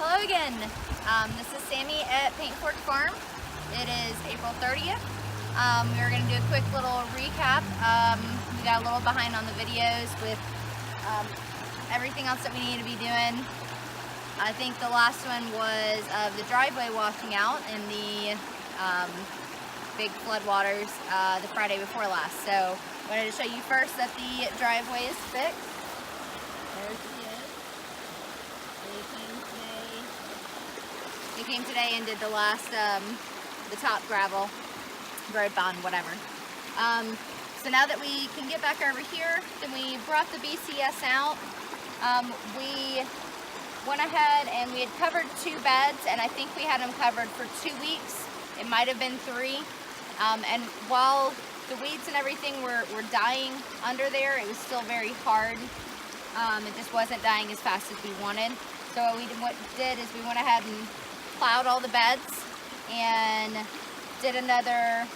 Hello again. This is Sammy at Paint Fork Farm. It is April 30th. We're going to do a quick little recap. We got a little behind on the videos with everything else that we need to be doing. I think the last one was of the driveway washing out in the big floodwaters the Friday before last. So I wanted to show you first that the driveway is fixed. There she is. They came today and did the last, the top gravel, road bond, whatever. So now that we can get back over here, then we brought the BCS out. We went ahead and we had covered 2 beds, and I think we had them covered for 2 weeks. It might have been 3. And while the weeds and everything were dying under there, it was still very hard. It just wasn't dying as fast as we wanted. So what we did is we went ahead and plowed all the beds and did another,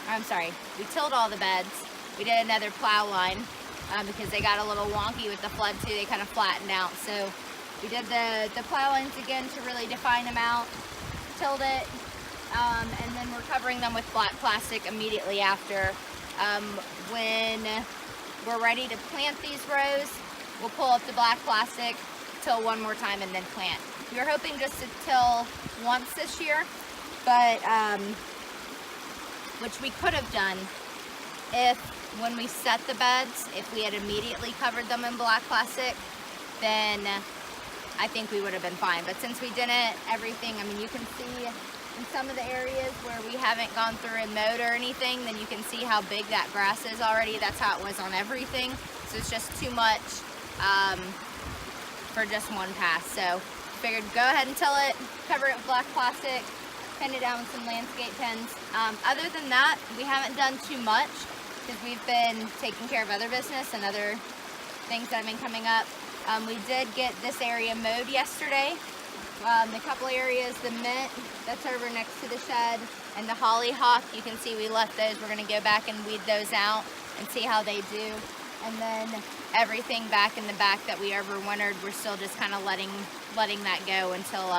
we tilled all the beds. We did another plow line because they got a little wonky with the flood too. They kind of flattened out. So we did the plow lines again to really define them out, tilled it, and then we're covering them with black plastic immediately after. When we're ready to plant these rows, we'll pull up the black plastic, till one more time, and then plant. We were hoping just to till once this year, but which we could have done if when we set the beds, if we had immediately covered them in black plastic, then I think we would have been fine. But since we didn't, everything, I mean, you can see in some of the areas where we haven't gone through and mowed or anything, then you can see how big that grass is already. That's how it was on everything. So it's just too much for just one pass. So figured go ahead and till it, cover it with black plastic, pin it down with some landscape pins. Other than that, we haven't done too much because we've been taking care of other business and other things that have been coming up. We did get this area mowed yesterday. The couple areas, the mint that's over next to the shed and the hollyhock, you can see we left those. We're going to go back and weed those out and see how they do. And then everything back in the back that we overwintered, we're still just kind of letting that go until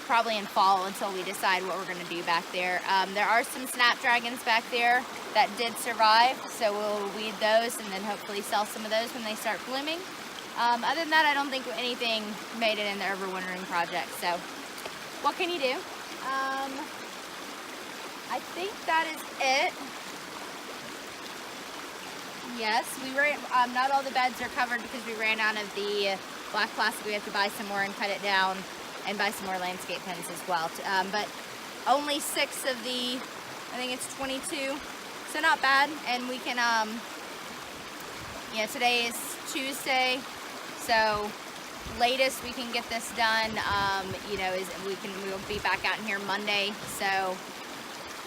probably in fall, until we decide what we're going to do back there. There are some snapdragons back there that did survive, so we'll weed those and then hopefully sell some of those when they start blooming. Other than that, I don't think anything made it in the overwintering project. So what can you do? I think that is it. Yes, we ran, not all the beds are covered because we ran out of the black plastic. We have to buy some more and cut it down and buy some more landscape pins as well. But only 6 of the, I think it's 22, so not bad. And we can, yeah, today is Tuesday, so latest we can get this done, you know, is we'll be back out in here Monday. So,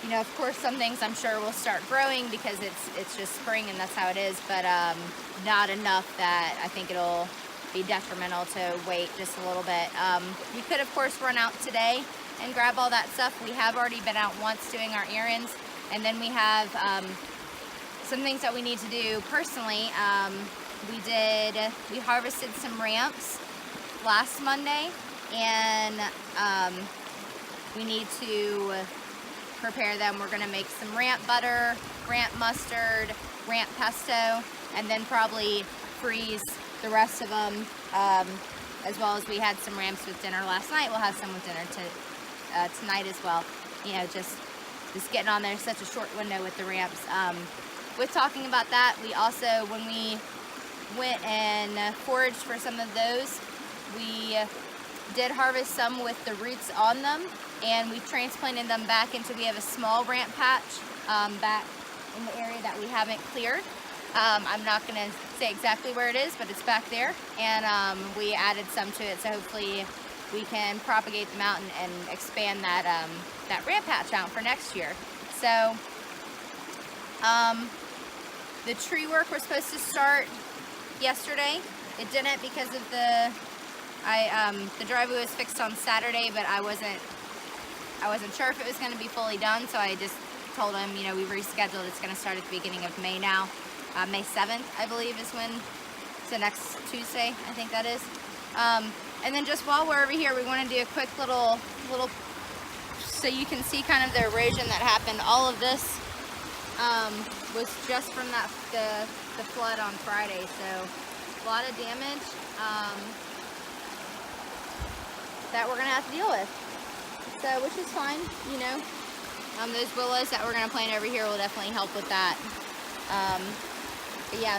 you know, of course, some things I'm sure will start growing because it's just spring and that's how it is, but not enough that I think it'll be detrimental to wait just a little bit. We could, of course, run out today and grab all that stuff. We have already been out once doing our errands, and then we have some things that we need to do personally. We harvested some ramps last Monday, and we need to prepare them. We're gonna make some ramp butter, ramp mustard, ramp pesto, and then probably freeze the rest of them, as well as we had some ramps with dinner last night. We'll have some with dinner tonight as well. You know, just getting on there, such a short window with the ramps. With talking about that, we also, when we went and foraged for some of those, we did harvest some with the roots on them, and we transplanted them back into, we have a small ramp patch back in the area that we haven't cleared. I'm not going to say exactly where it is, but it's back there, and we added some to it, so hopefully we can propagate them out and expand that that ramp patch out for next year. So the tree work was supposed to start yesterday. It didn't because of the driveway was fixed on Saturday, but I wasn't sure if it was going to be fully done, so I just told him, you know, we rescheduled. It's going to start at the beginning of May now. May 7th, I believe, is when, so next Tuesday, I think that is. And then just while we're over here, we want to do a quick little, so you can see kind of the erosion that happened. All of this was just from the flood on Friday, so a lot of damage that we're gonna have to deal with. So, which is fine, you know. Those willows that we're gonna plant over here will definitely help with that. But yeah,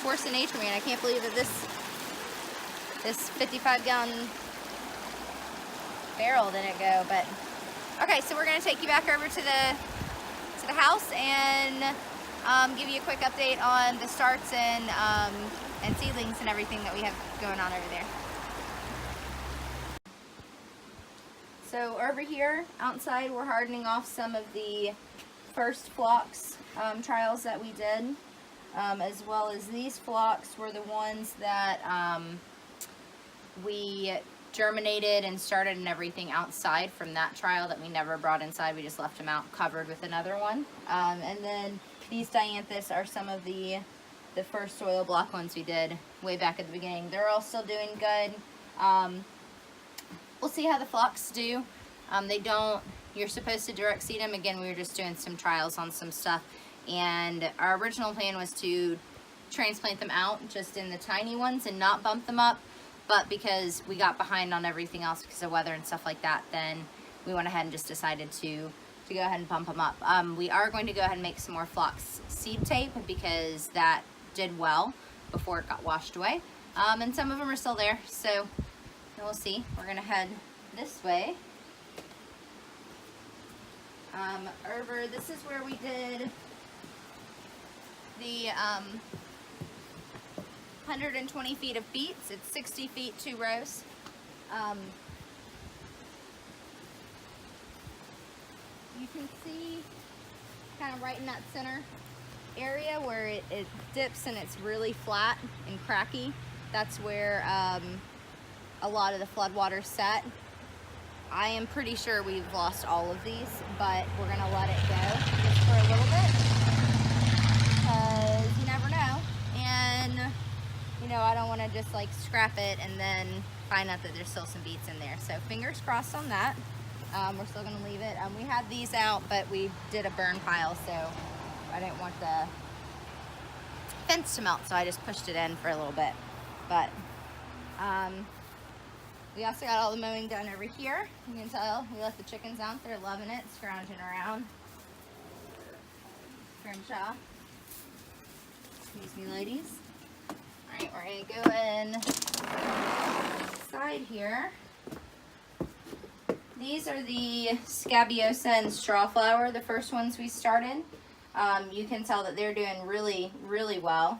force of nature, man. I can't believe that this 55-gallon barrel didn't go. But okay, so we're gonna take you back over to the house and give you a quick update on the starts and seedlings and everything that we have going on over there. So over here outside, we're hardening off some of the first phlox trials that we did, as well as these phlox were the ones that we germinated and started and everything outside from that trial that we never brought inside. We just left them out covered with another one. And then these dianthus are some of the first soil block ones we did way back at the beginning. They're all still doing good. We'll see how the phlox do. You're supposed to direct seed them. Again, we were just doing some trials on some stuff. And our original plan was to transplant them out just in the tiny ones and not bump them up. But because we got behind on everything else because of weather and stuff like that, then we went ahead and just decided to go ahead and bump them up. We are going to go ahead and make some more phlox seed tape because that did well before it got washed away. And some of them are still there, so we'll see. We're gonna head this way. This is where we did the 120 feet of beets. It's 60 feet, 2 rows. You can see kind of right in that center area where it dips and it's really flat and cracky. That's where a lot of the floodwaters set. I am pretty sure we've lost all of these, but we're gonna let it go just for a little bit because you never know. And you know, I don't want to just like scrap it and then find out that there's still some beets in there. So fingers crossed on that. We're still gonna leave it. We had these out, but we did a burn pile, so I didn't want the fence to melt, so I just pushed it in for a little bit. But we also got all the mowing done over here. You can tell we let the chickens out. They're loving it, scrounging around. Grimshaw. Excuse me, ladies. Alright, we're gonna go inside here. These are the scabiosa and strawflower, the first ones we started. You can tell that they're doing really, really well.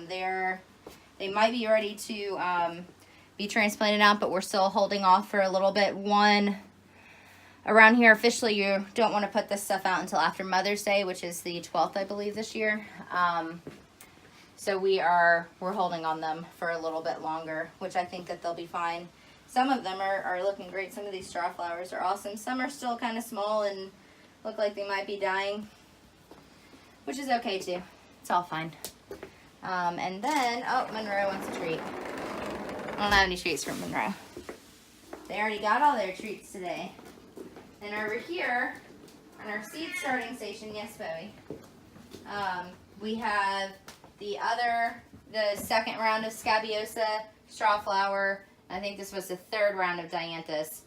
They might be ready to be transplanted out, but we're still holding off for a little bit. One, around here officially you don't want to put this stuff out until after Mother's Day, which is the 12th, I believe, this year. So we're holding on them for a little bit longer, which I think that they'll be fine. Some of them are looking great. Some of these straw flowers are awesome. Some are still kind of small and look like they might be dying, which is okay too. It's all fine. And then, oh, Monroe wants a treat. I don't have any treats from Monroe. They already got all their treats today. And over here, on our seed starting station, yes, Bowie, we have the second round of scabiosa, strawflower. I think this was the third round of dianthus.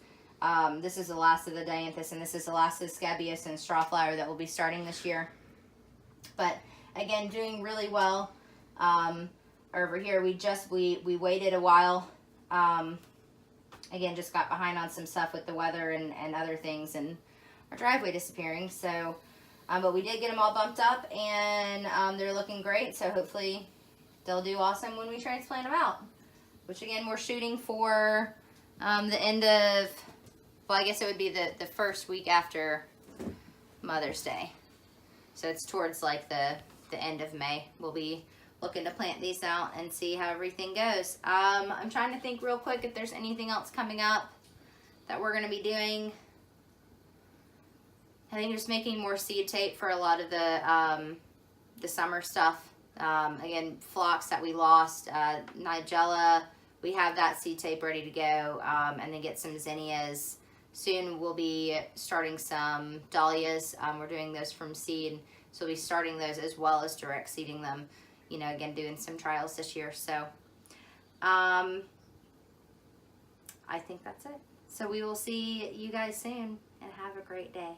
This is the last of the dianthus, and this is the last of the scabiosa and strawflower that will be starting this year. But again, doing really well. Over here, we waited a while. Again, just got behind on some stuff with the weather and other things, and our driveway disappearing. So, but we did get them all bumped up, and they're looking great. So hopefully they'll do awesome when we transplant them out. Which again, we're shooting for the end of, well, I guess it would be the first week after Mother's Day. So it's towards like the end of May. We'll be looking to plant these out and see how everything goes. I'm trying to think real quick if there's anything else coming up that we're going to be doing. I think just making more seed tape for a lot of the summer stuff. Again, phlox that we lost, Nigella, we have that seed tape ready to go, and then get some zinnias. Soon we'll be starting some dahlias. We're doing those from seed, so we'll be starting those as well as direct seeding them. You know, again, doing some trials this year. So I think that's it. So we will see you guys soon, and have a great day.